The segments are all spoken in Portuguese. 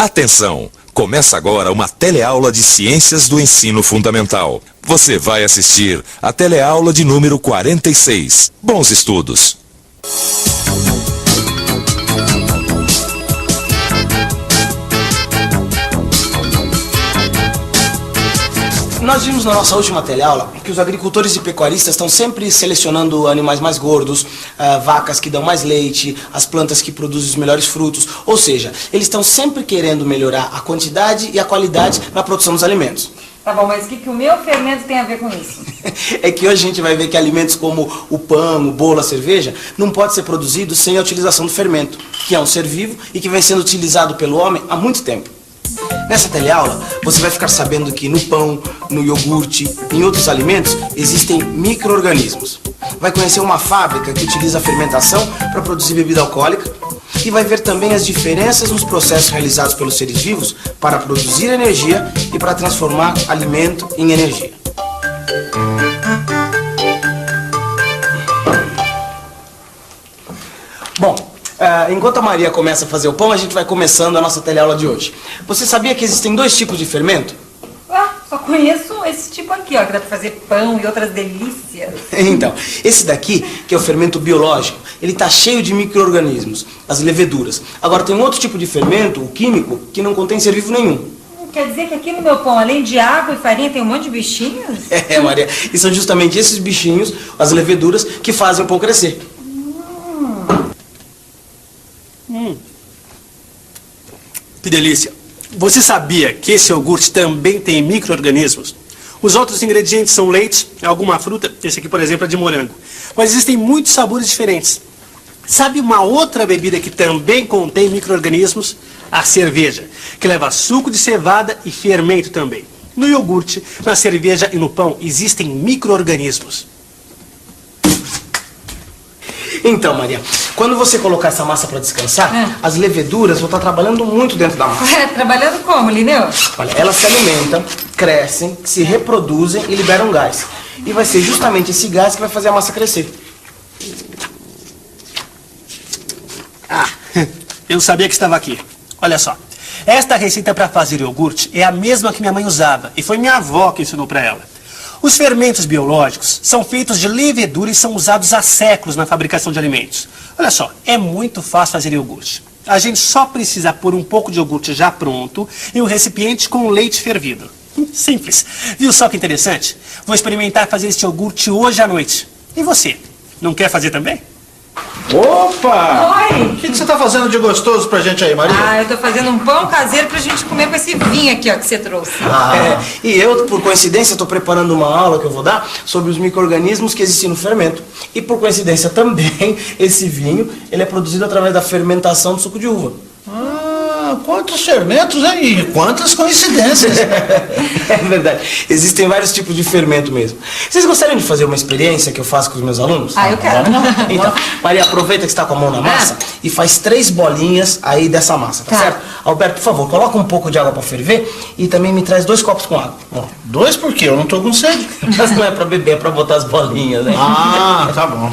Atenção! Começa agora uma teleaula de Ciências do Ensino Fundamental. Você vai assistir a teleaula de número 46. Bons estudos! Nós vimos na nossa última teleaula que os agricultores e pecuaristas estão sempre selecionando animais mais gordos, vacas que dão mais leite, as plantas que produzem os melhores frutos. Ou seja, eles estão sempre querendo melhorar a quantidade e a qualidade na produção dos alimentos. Tá bom, mas o que o meu fermento tem a ver com isso? É que hoje a gente vai ver que alimentos como o pão, o bolo, a cerveja, não pode ser produzido sem a utilização do fermento, que é um ser vivo e que vem sendo utilizado pelo homem há muito tempo. Nessa teleaula, você vai ficar sabendo que no pão, no iogurte e em outros alimentos existem micro-organismos. Vai conhecer uma fábrica que utiliza a fermentação para produzir bebida alcoólica e vai ver também as diferenças nos processos realizados pelos seres vivos para produzir energia e para transformar alimento em energia. Bom, enquanto a Maria começa a fazer o pão, a gente vai começando a nossa teleaula de hoje. Você sabia que existem dois tipos de fermento? Só conheço esse tipo aqui, ó, que dá pra fazer pão e outras delícias. Então, esse daqui, que é o fermento biológico, ele tá cheio de micro-organismos, as leveduras. Agora tem um outro tipo de fermento, o químico, que não contém ser vivo nenhum. Quer dizer que aqui no meu pão, além de água e farinha, tem um monte de bichinhos? Maria, e são justamente esses bichinhos, as leveduras, que fazem o pão crescer. Que delícia! Você sabia que esse iogurte também tem micro-organismos? Os outros ingredientes são leite, alguma fruta, esse aqui, por exemplo, é de morango. Mas existem muitos sabores diferentes. Sabe uma outra bebida que também contém micro-organismos? A cerveja, que leva suco de cevada e fermento também. No iogurte, na cerveja e no pão existem micro-organismos. Então, Maria, quando você colocar essa massa para descansar, as leveduras vão estar trabalhando muito dentro da massa. Trabalhando como, Lineu? Olha, elas se alimentam, crescem, se reproduzem e liberam gás. E vai ser justamente esse gás que vai fazer a massa crescer. Eu sabia que estava aqui. Olha só. Esta receita para fazer iogurte é a mesma que minha mãe usava. E foi minha avó que ensinou para ela. Os fermentos biológicos são feitos de levedura e são usados há séculos na fabricação de alimentos. Olha só, é muito fácil fazer iogurte. A gente só precisa pôr um pouco de iogurte já pronto em um recipiente com leite fervido. Simples. Viu só que interessante? Vou experimentar fazer esse iogurte hoje à noite. E você? Não quer fazer também? Opa! Oi! O que você tá fazendo de gostoso pra gente aí, Maria? Eu tô fazendo um pão caseiro pra gente comer com esse vinho aqui, ó, que você trouxe. E eu, por coincidência, estou preparando uma aula que eu vou dar sobre os micro-organismos que existem no fermento. E por coincidência também, esse vinho, ele é produzido através da fermentação do suco de uva. Quantos fermentos, hein? E quantas coincidências. É verdade. Existem vários tipos de fermento mesmo. Vocês gostariam de fazer uma experiência que eu faço com os meus alunos? Eu quero. Então, Maria, aproveita que está com a mão na massa e faz 3 bolinhas aí dessa massa, tá certo? Alberto, por favor, coloca um pouco de água para ferver e também me traz 2 copos com água. 2 por quê? Eu não tô com sede. Mas não é para beber, é para botar as bolinhas, né? Tá bom.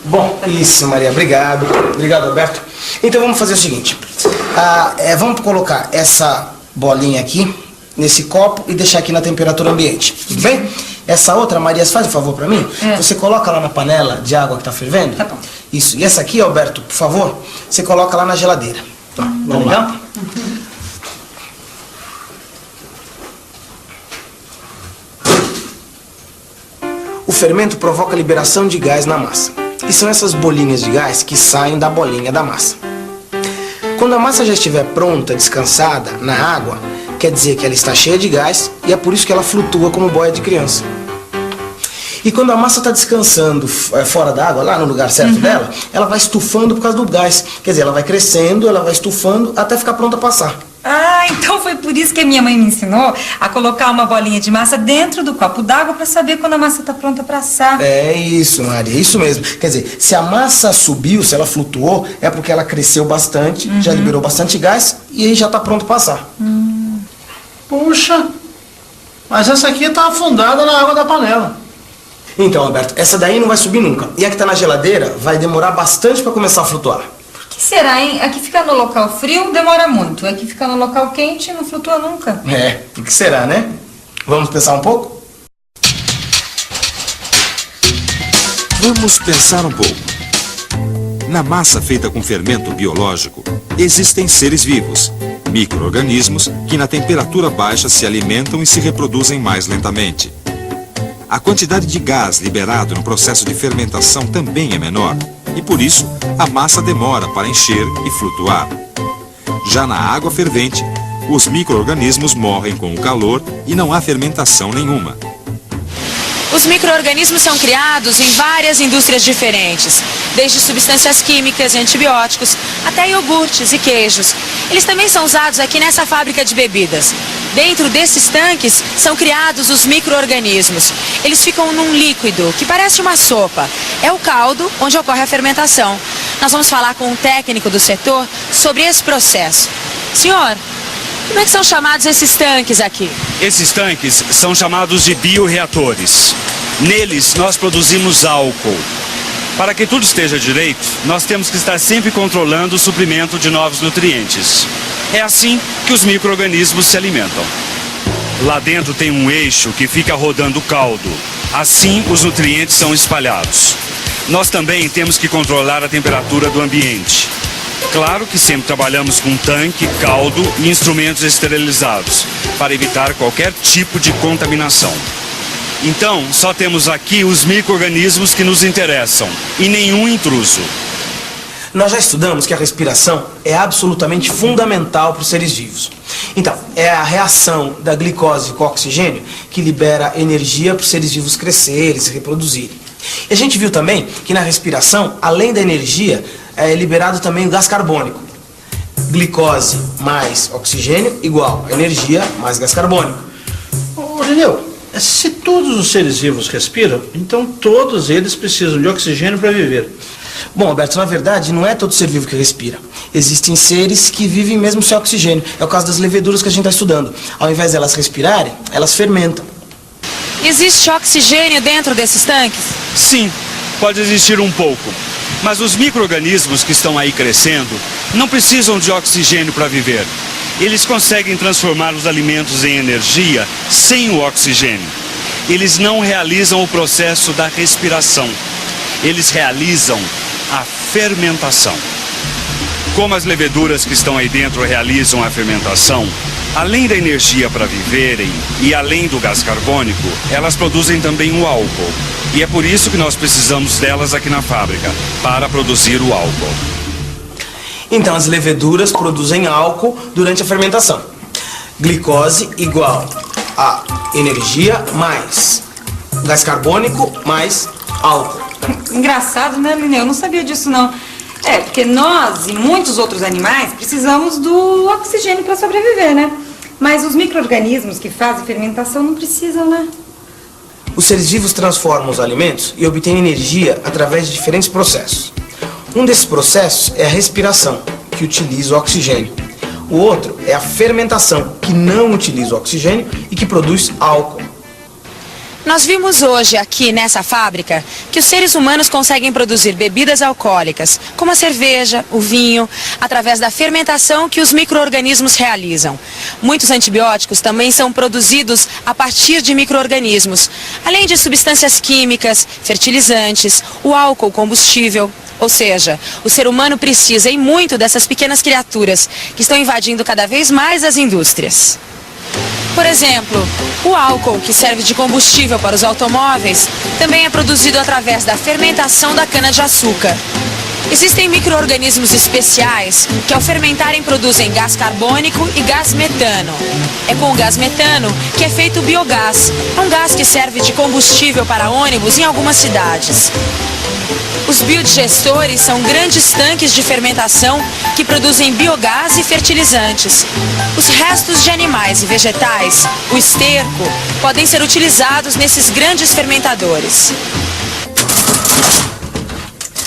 Bom, isso, Maria, obrigado. Obrigado, Alberto. Então vamos fazer o seguinte. Vamos colocar essa bolinha aqui nesse copo e deixar aqui na temperatura ambiente, tudo bem? Essa outra, Maria, faz um favor pra mim? Você coloca lá na panela de água que tá fervendo. Tá bom. Isso. E essa aqui, Alberto, por favor, você coloca lá na geladeira. Vamos lá? O fermento provoca a liberação de gás na massa. E são essas bolinhas de gás que saem da bolinha da massa. Quando a massa já estiver pronta, descansada, na água, quer dizer que ela está cheia de gás e é por isso que ela flutua como boia de criança. E quando a massa está descansando fora da água, lá no lugar certo dela, ela vai estufando por causa do gás. Quer dizer, ela vai crescendo, ela vai estufando até ficar pronta a passar. Então foi por isso que a minha mãe me ensinou a colocar uma bolinha de massa dentro do copo d'água para saber quando a massa está pronta para assar. É isso, Maria, isso mesmo. Quer dizer, se a massa subiu, se ela flutuou, é porque ela cresceu bastante, já liberou bastante gás e aí já está pronto para assar. Puxa, mas essa aqui tá afundada na água da panela. Então, Alberto, essa daí não vai subir nunca. E a que está na geladeira vai demorar bastante para começar a flutuar. que será, hein? Aqui ficar no local frio demora muito. Aqui ficar no local quente não flutua nunca. É, por que será, né? Vamos pensar um pouco? Vamos pensar um pouco. Na massa feita com fermento biológico, existem seres vivos, micro-organismos que na temperatura baixa se alimentam e se reproduzem mais lentamente. A quantidade de gás liberado no processo de fermentação também é menor, e por isso a massa demora para encher e flutuar. Já na água fervente, os micro-organismos morrem com o calor e não há fermentação nenhuma. Os micro-organismos são criados em várias indústrias diferentes, desde substâncias químicas e antibióticos até iogurtes e queijos. Eles também são usados aqui nessa fábrica de bebidas. Dentro desses tanques são criados os micro-organismos. Eles ficam num líquido que parece uma sopa. É o caldo onde ocorre a fermentação. Nós vamos falar com um técnico do setor sobre esse processo. Senhor, como é que são chamados esses tanques aqui? Esses tanques são chamados de bioreatores. Neles nós produzimos álcool. Para que tudo esteja direito, nós temos que estar sempre controlando o suprimento de novos nutrientes. É assim que os micro-organismos se alimentam. Lá dentro tem um eixo que fica rodando o caldo. Assim os nutrientes são espalhados. Nós também temos que controlar a temperatura do ambiente. Claro que sempre trabalhamos com tanque, caldo e instrumentos esterilizados, para evitar qualquer tipo de contaminação. Então, só temos aqui os micro-organismos que nos interessam, e nenhum intruso. Nós já estudamos que a respiração é absolutamente fundamental para os seres vivos. Então, é a reação da glicose com o oxigênio que libera energia para os seres vivos crescerem, se reproduzirem. E a gente viu também que na respiração, além da energia, é liberado também o gás carbônico. Glicose mais oxigênio igual energia mais gás carbônico. Ô, Lineu, se todos os seres vivos respiram, então todos eles precisam de oxigênio para viver. Bom, Alberto, na verdade não é todo ser vivo que respira. Existem seres que vivem mesmo sem oxigênio. É o caso das leveduras que a gente está estudando. Ao invés de elas respirarem, elas fermentam. Existe oxigênio dentro desses tanques? Sim, pode existir um pouco. Mas os micro-organismos que estão aí crescendo não precisam de oxigênio para viver. Eles conseguem transformar os alimentos em energia sem o oxigênio. Eles não realizam o processo da respiração. Eles realizam a fermentação. Como as leveduras que estão aí dentro realizam a fermentação, além da energia para viverem e além do gás carbônico, elas produzem também o álcool. E é por isso que nós precisamos delas aqui na fábrica, para produzir o álcool. Então as leveduras produzem álcool durante a fermentação. Glicose igual a energia mais gás carbônico mais álcool. Engraçado, né, Lineu? Eu não sabia disso, não. É, porque nós e muitos outros animais precisamos do oxigênio para sobreviver, né? Mas os micro-organismos que fazem fermentação não precisam, né? Os seres vivos transformam os alimentos e obtêm energia através de diferentes processos. Um desses processos é a respiração, que utiliza o oxigênio. O outro é a fermentação, que não utiliza o oxigênio e que produz álcool. Nós vimos hoje aqui nessa fábrica que os seres humanos conseguem produzir bebidas alcoólicas, como a cerveja, o vinho, através da fermentação que os micro-organismos realizam. Muitos antibióticos também são produzidos a partir de micro-organismos, além de substâncias químicas, fertilizantes, o álcool combustível. Ou seja, o ser humano precisa e muito dessas pequenas criaturas que estão invadindo cada vez mais as indústrias. Por exemplo, o álcool, que serve de combustível para os automóveis, também é produzido através da fermentação da cana-de-açúcar. Existem micro-organismos especiais que, ao fermentarem, produzem gás carbônico e gás metano. É com o gás metano que é feito o biogás. É um gás que serve de combustível para ônibus em algumas cidades. Os biodigestores são grandes tanques de fermentação que produzem biogás e fertilizantes. Os restos de animais e vegetais, o esterco, podem ser utilizados nesses grandes fermentadores.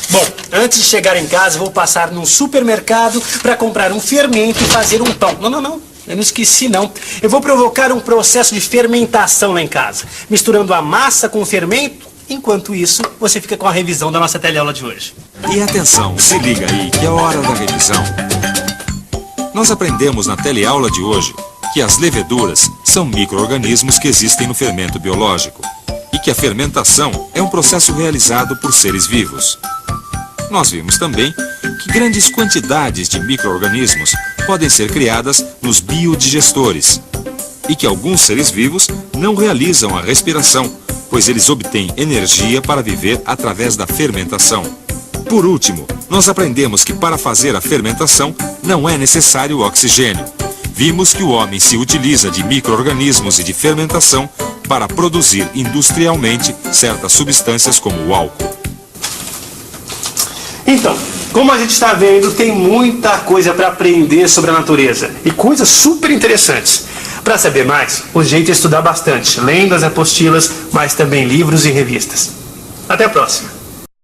Bom, antes de chegar em casa, vou passar num supermercado para comprar um fermento e fazer um pão. Não. Eu não esqueci, não. Eu vou provocar um processo de fermentação lá em casa, misturando a massa com o fermento. Enquanto isso, você fica com a revisão da nossa teleaula de hoje. E atenção, se liga aí que é hora da revisão. Nós aprendemos na teleaula de hoje que as leveduras são micro-organismos que existem no fermento biológico e que a fermentação é um processo realizado por seres vivos. Nós vimos também que grandes quantidades de micro-organismos podem ser criadas nos biodigestores e que alguns seres vivos não realizam a respiração, pois eles obtêm energia para viver através da fermentação. Por último, nós aprendemos que para fazer a fermentação não é necessário oxigênio. Vimos que o homem se utiliza de micro-organismos e de fermentação para produzir industrialmente certas substâncias como o álcool. Então, como a gente está vendo, tem muita coisa para aprender sobre a natureza e coisas super interessantes. Para saber mais, o jeito é estudar bastante, lendo as apostilas, mas também livros e revistas. Até a próxima!